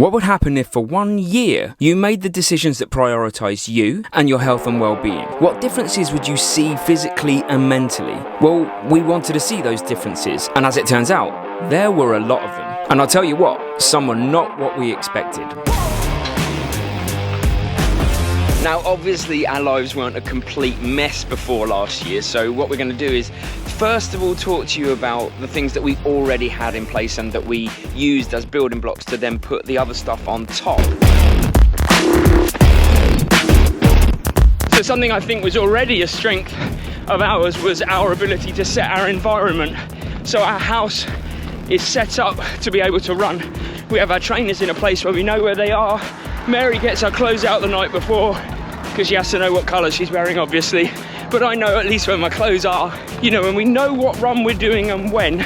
What would happen if for 1 year you made the decisions that prioritise you and your health and well-being? What differences would you see physically and mentally? Well, we wanted to see those differences, and as it turns out, there were a lot of them. And I'll tell you what, some were not what we expected. Now, obviously, our lives weren't a complete mess before last year, so what we're going to do is, first of all, talk to you about the things that we already had in place and that we used as building blocks to then put the other stuff on top. So something I think was already a strength of ours was our ability to set our environment. So our house is set up to be able to run. We have our trainers in a place where we know where they are. Mary gets her clothes out the night before because she has to know what colour she's wearing, obviously. But I know at least where my clothes are, you know, and we know what run we're doing and when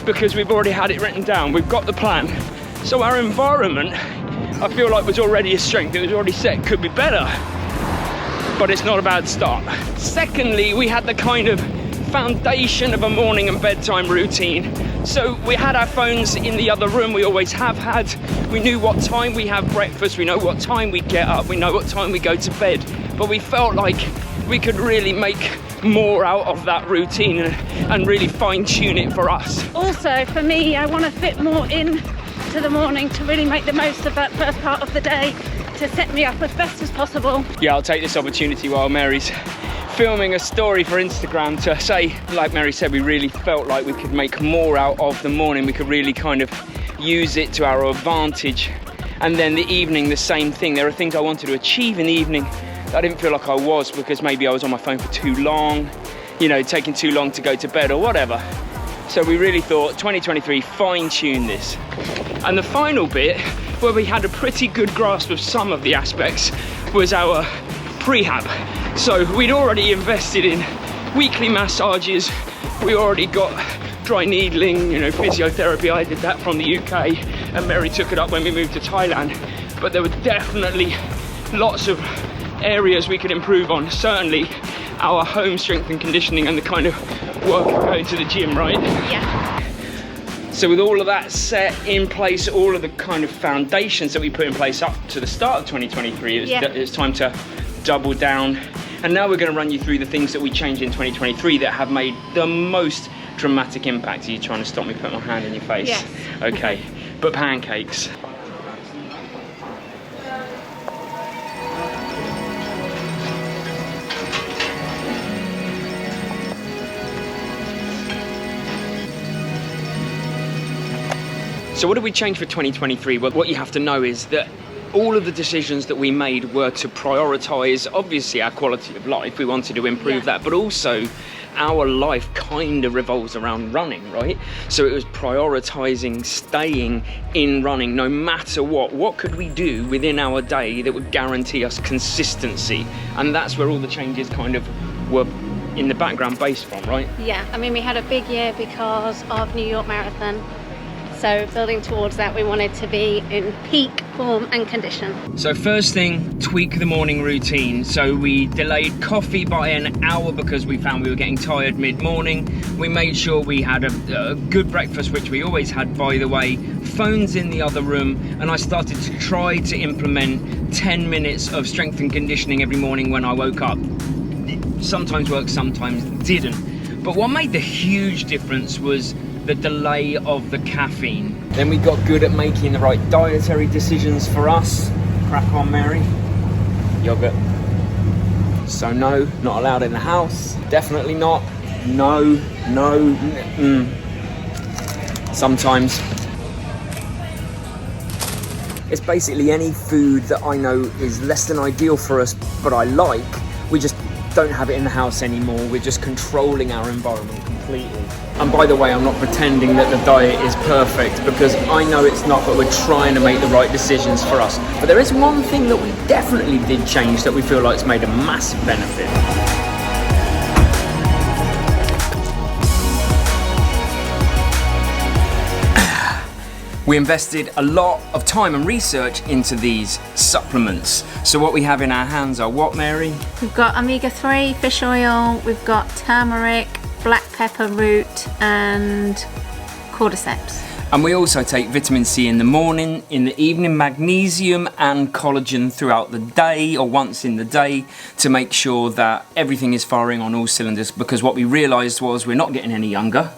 because we've already had it written down. We've got the plan. So our environment, I feel like, was already a strength. It was already set. Could be better, but it's not a bad start. Secondly, we had the kind of foundation of a morning and bedtime routine. So we had our phones in the other room, we always have had. We knew what time we have breakfast, we know what time we get up, we know what time we go to bed. But we felt like we could really make more out of that routine and really fine tune it for us. Also, for me, I want to fit more in to the morning to really make the most of that first part of the day to set me up as best as possible. Yeah, I'll take this opportunity while Mary's filming a story for Instagram to say, like Mary said, we really felt like we could make more out of the morning. We could really kind of use it to our advantage. And then the evening, the same thing. There are things I wanted to achieve in the evening that I didn't feel like I was because maybe I was on my phone for too long, you know, taking too long to go to bed or whatever. So we really thought 2023, fine tune this. And the final bit where we had a pretty good grasp of some of the aspects was our prehab. So we'd already invested in weekly massages, we already got dry needling, you know, physiotherapy. I did that from the UK and Mary took it up when we moved to Thailand. But there were definitely lots of areas we could improve on. Certainly our home strength and conditioning and the kind of work of going to the gym, right? Yeah. So with all of that set in place, all of the kind of foundations that we put in place up to the start of 2023, it's time to double down. And now we're going to run you through the things that we changed in 2023 that have made the most dramatic impact. Are you trying to stop me putting my hand in your face? Yes. Okay, but pancakes. So what did we change for 2023? Well, what you have to know is that all of the decisions that we made were to prioritise, obviously, our quality of life. We wanted to improve that, but also our life kind of revolves around running, right? So it was prioritising staying in running no matter what. What could we do within our day that would guarantee us consistency? And that's where all the changes kind of were in the background based from, right? Yeah, I mean, we had a big year because of New York Marathon. So building towards that, we wanted to be in peak form and condition. So first thing, tweak the morning routine. So we delayed coffee by an hour because we found we were getting tired mid-morning. We made sure we had a good breakfast, which we always had, by the way. Phones in the other room, and I started to try to implement 10 minutes of strength and conditioning every morning when I woke up. It sometimes worked, sometimes didn't. But what made the huge difference was the delay of the caffeine. Then we got good at making the right dietary decisions for us. Crack on, Mary. Yogurt. So no, not allowed in the house. Definitely not. No. Sometimes. It's basically any food that I know is less than ideal for us, but I like. We just don't have it in the house anymore. We're just controlling our environment completely. And by the way, I'm not pretending that the diet is perfect because I know it's not, but we're trying to make the right decisions for us. But there is one thing that we definitely did change that we feel like it's made a massive benefit. We invested a lot of time and research into these supplements. So what we have in our hands are what, Mary? We've got omega-3 fish oil, we've got turmeric, black pepper root and cordyceps. And we also take vitamin C in the morning, in the evening, magnesium and collagen throughout the day or once in the day to make sure that everything is firing on all cylinders, because what we realised was we're not getting any younger,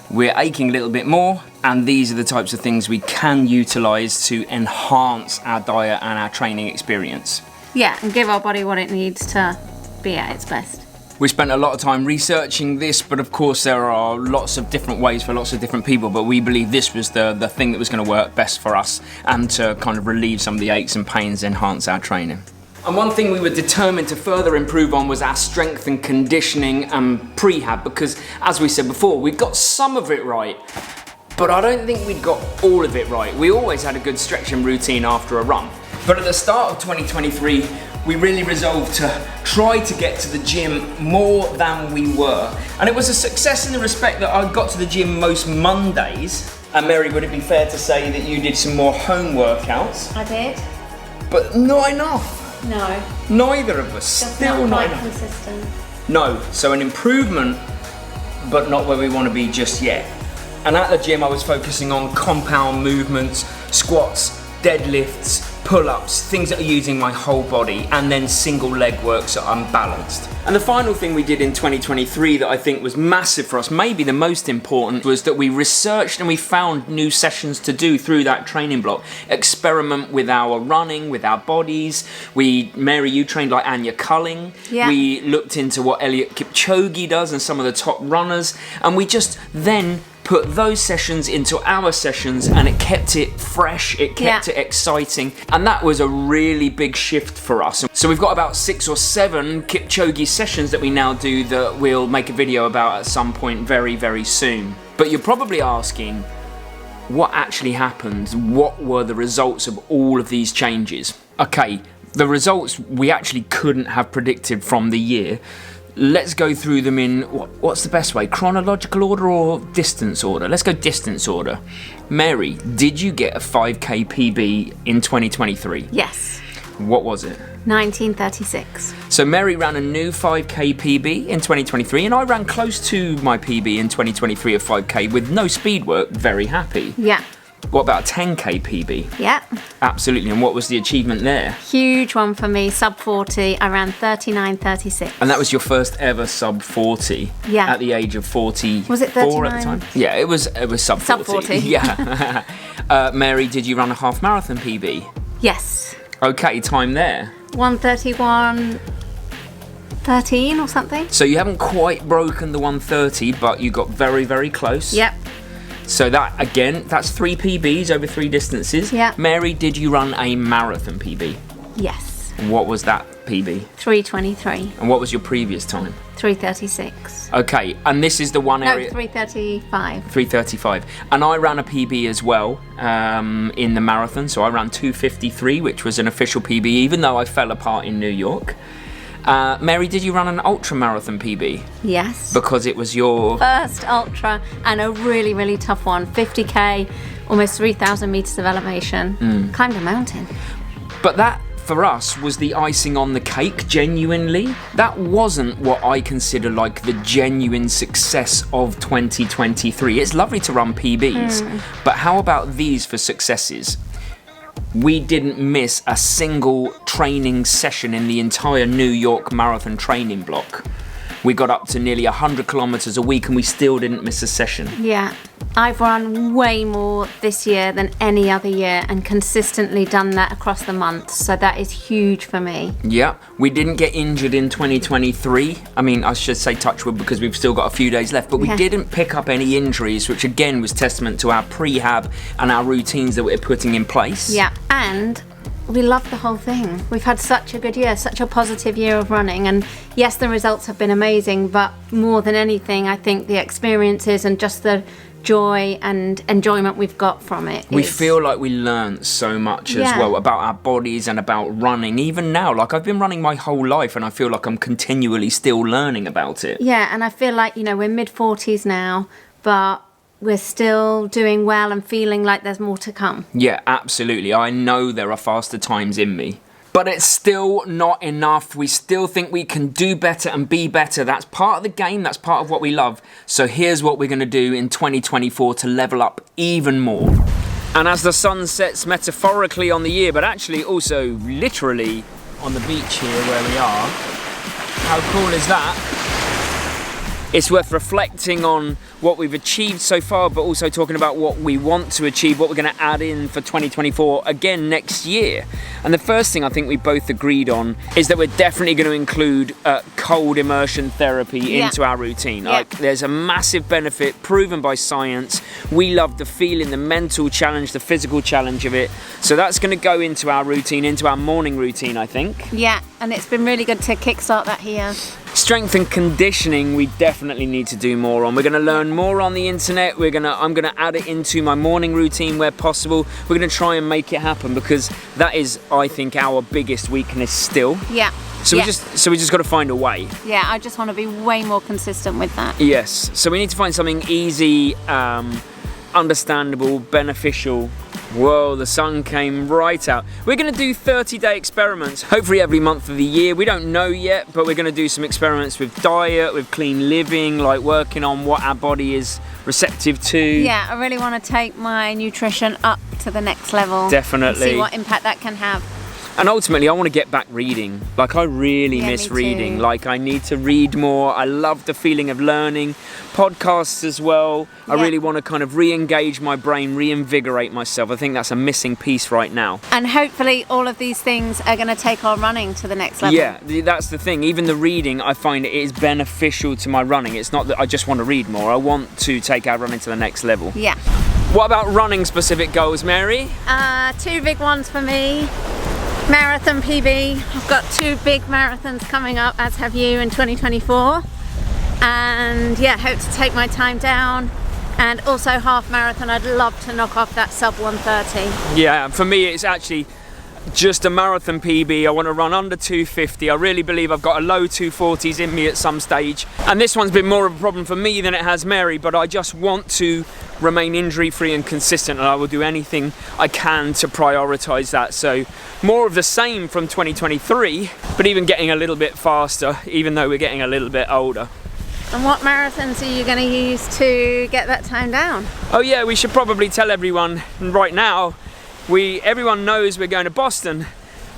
we're aching a little bit more, and these are the types of things we can utilise to enhance our diet and our training experience. Yeah, and give our body what it needs to be at its best. We spent a lot of time researching this, but of course there are lots of different ways for lots of different people, but we believe this was the thing that was going to work best for us and to kind of relieve some of the aches and pains, enhance our training. And one thing we were determined to further improve on was our strength and conditioning and prehab, because as we said before, we got some of it right, but I don't think we'd got all of it right. We always had a good stretching routine after a run. But at the start of 2023, we really resolved to try to get to the gym more than we were. And it was a success in the respect that I got to the gym most Mondays. And Mary, would it be fair to say that you did some more home workouts? I did. But not enough. No. Neither of us. Just Still not not quite enough. consistent. No, so an improvement, but not where we want to be just yet. And at the gym, I was focusing on compound movements, squats, deadlifts, pull-ups, things that are using my whole body, and then single leg work so I'm balanced. And the final thing we did in 2023 that I think was massive for us, maybe the most important, was that we researched and we found new sessions to do through that training block. Experiment with our running, with our bodies. Mary, you trained like Anya Culling. Yeah. We looked into what Eliud Kipchoge does and some of the top runners, and we just then put those sessions into our sessions, and it kept it fresh, it kept it exciting, and that was a really big shift for us. So we've got about 6 or 7 Kipchoge sessions that we now do that we'll make a video about at some point very, very soon. But you're probably asking, what actually happened? What were the results of all of these changes? Okay, the results we actually couldn't have predicted from the year. Let's go through them in, what's the best way? Chronological order or distance order? Let's go distance order. Mary, did you get a 5k PB in 2023? Yes. What was it? 1936. So Mary ran a new 5k PB in 2023, and I ran close to my PB in 2023 of 5k with no speed work. Very happy. Yeah. What about a 10k PB? Yeah. Absolutely. And what was the achievement there? Huge one for me, sub 40. I ran 39.36. And that was your first ever sub 40 Yeah. at the age of 44 Was it 39? at the time? Yeah, it was sub 40. Sub 40. Yeah. Mary, did you run a half marathon PB? Yes. Okay, time there. 1:31:13 or something. So you haven't quite broken the 1:30, but you got very, very close. Yep. So that, again, that's 3 PBs over 3 distances. Yeah. Mary, did you run a marathon PB? Yes. What was that PB? 3:23. And what was your previous time? 3:36. Okay, and this is the one No, area... 3:35. 3:35. And I ran a PB as well in the marathon. So I ran 2:53, which was an official PB, even though I fell apart in New York. Mary, did you run an ultra marathon PB? Yes. Because it was your... First ultra, and a really, really tough one. 50k, almost 3,000 meters of elevation. Climbed a mountain. But that, for us, was the icing on the cake, genuinely. That wasn't what I consider like the genuine success of 2023. It's lovely to run PBs, but how about these for successes? We didn't miss a single training session in the entire New York Marathon training block. We got up to nearly 100 kilometers a week and we still didn't miss a session. Yeah. I've run way more this year than any other year and consistently done that across the months. So that is huge for me. Yeah, we didn't get injured in 2023. I mean, I should say touch wood because we've still got a few days left, but we didn't pick up any injuries, which again was testament to our prehab and our routines that we're putting in place. Yeah, and we love the whole thing. We've had such a good year, such a positive year of running, and yes, the results have been amazing, but more than anything, I think the experiences and just the joy and enjoyment we've got from it. We feel like we learned so much as well about our bodies and about running. Even now, like I've been running my whole life and I feel like I'm continually still learning about it. Yeah, and I feel like, you know, we're mid-40s now, but we're still doing well and feeling like there's more to come. Yeah, absolutely. I know there are faster times in me. But it's still not enough. We still think we can do better and be better. That's part of the game. That's part of what we love. So here's what we're going to do in 2024 to level up even more. And as the sun sets metaphorically on the year, but actually also literally on the beach here where we are, how cool is that? It's worth reflecting on what we've achieved so far, but also talking about what we want to achieve, what we're going to add in for 2024 again next year. And the first thing I think we both agreed on is that we're definitely going to include cold immersion therapy into our routine. Yeah. Like, there's a massive benefit proven by science. We love the feeling, the mental challenge, the physical challenge of it. So that's going to go into our routine, into our morning routine, I think. Yeah, and it's been really good to kickstart that here. Strength and conditioning we definitely need to do more on. We're going to learn more on the internet. I'm going to add it into my morning routine where possible. We're going to try and make it happen because that is, I think, our biggest weakness still. Yeah. So we just got to find a way. Yeah, I just want to be way more consistent with that. Yes. So we need to find something easy, understandable, beneficial. Whoa, the sun came right out. We're going to do 30-day experiments, hopefully every month of the year. We don't know yet, but we're going to do some experiments with diet, with clean living, like working on what our body is receptive to. Yeah, I really want to take my nutrition up to the next level. Definitely. And see what impact that can have. And ultimately, I want to get back reading. Like, I really miss reading. Like, I need to read more. I love the feeling of learning. Podcasts as well. I really want to kind of re-engage my brain, reinvigorate myself. I think that's a missing piece right now. And hopefully all of these things are going to take our running to the next level. Yeah, that's the thing. Even the reading, I find it is beneficial to my running. It's not that I just want to read more. I want to take our running to the next level. Yeah. What about running specific goals, Mary? Two big ones for me. Marathon PB. I've got 2 big marathons coming up, as have you, in 2024. And yeah, hope to take my time down. And also half marathon, I'd love to knock off that sub 130. Yeah, for me it's actually just a marathon PB. I want to run under 250. I really believe I've got a low 240s in me at some stage. And this one's been more of a problem for me than it has Mary, but I just want to remain injury free and consistent, and I will do anything I can to prioritise that. So more of the same from 2023, but even getting a little bit faster, even though we're getting a little bit older. And what marathons are you going to use to get that time down? Oh yeah, we should probably tell everyone right now. Everyone knows we're going to Boston,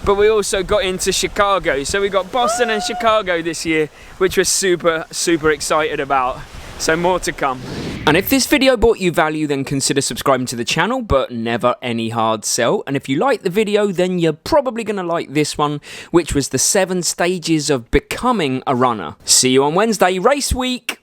but we also got into Chicago. So we got Boston and Chicago this year, which we're super, super excited about. So more to come. And if this video brought you value, then consider subscribing to the channel, but never any hard sell. And if you like the video, then you're probably going to like this one, which was the 7 stages of becoming a runner. See you on Wednesday, race week.